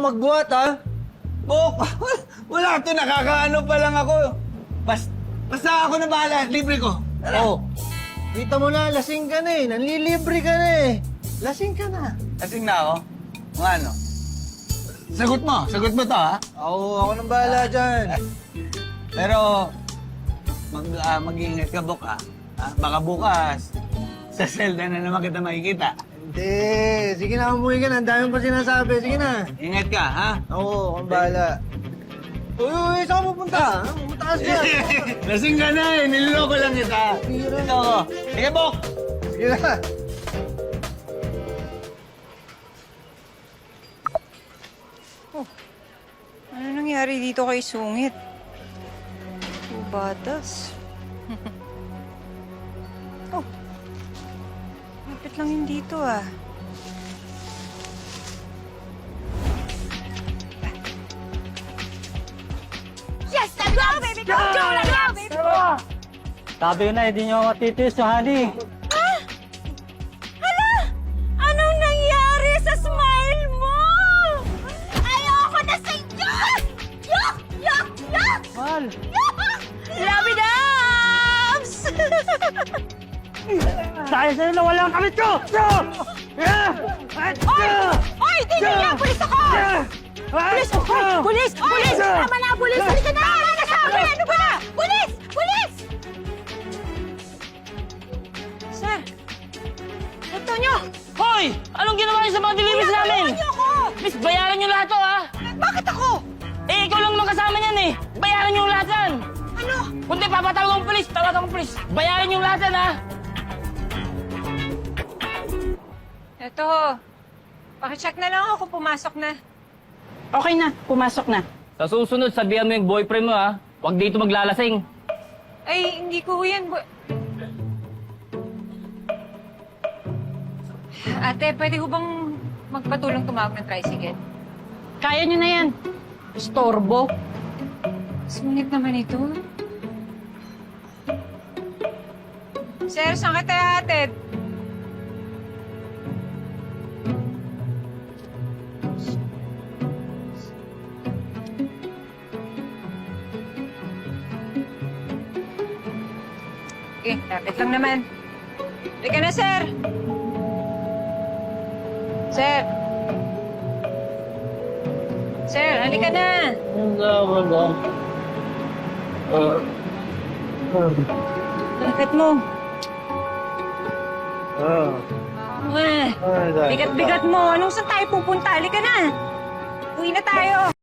magbuhat, ha? Bok, wala to, nakakaano pa lang ako. Basta ako na bahala, libre ko. Oo. Kita mo na, lasing ka na eh. Nanlilibre ka na eh. Lasing ka na. Kasing na ako. Mga ano? Sagot mo to, ha? Ako nang bahala dyan. Pero, mag-iingat ka, Bok, ha? Baka bukas, sa selda na naman kita makikita. Hindi. Sige na, umuwi ka na. Ang dami pa sinasabi. Sige na. Ingat ka, ha? Ako nang bahala. Uy, saan ka pupunta? Mataas ka. Lasing ka na eh, niloloko lang kita. Niloloko. Sige, Bok! Sige na. Ano nangyari dito kay Sungit? Batas. Oh. Lapit lang yun dito ah. Yes! Let's go, baby! Go! Let's go, baby! Sabi ko na, hindi nyo ako titiis, honey. Ah! Hala! Anong nangyari sa smile mo? Ayoko na sa iyo! Yuck! Yuck! Yuck! Mahal. Yuck! Love it ups! Dahil sa'yo na walang kamit ko! Oy! Oy! Tingnan niya! Pulis ako! Pulis! Oy! Pulis! Pulis! Tama na! Pulis! Halika na! Tama na sa akin! Ano ba? Pulis! Pulis! Sir! Ito nyo! Hoy! Anong ginawa niyo sa mga deliveries namin? Tulungan niyo ako! Miss, bayaran niyo lahat to, ha? Bakit ako? Eh, ikaw lang naman kasama niyan, eh. Bayaran niyo lahat yan. Ano? Kundi, papatawag akong polis. Tawag akong polis. Bayaran niyo lahat yan, ha? Ito ho. Pakicheck na lang ako kung pumasok na. Okay na, pumasok na. Sa susunod, sabihan mo yung boyfriend mo, ha? Huwag dito maglalasing. Ay, hindi ko yan. Ate, pwede ko bang magpatulong tumawag ng tricycle? Kaya nyo na yan. Storbo. Sungit naman ito. Sir, saan kita hatid? Okay, lapit lang naman. Halika na, sir. Sir. Sir, halika na. Lakad mo. Bigat-bigat mo. Anong saan tayo pupunta? Halika na. Uwi na tayo.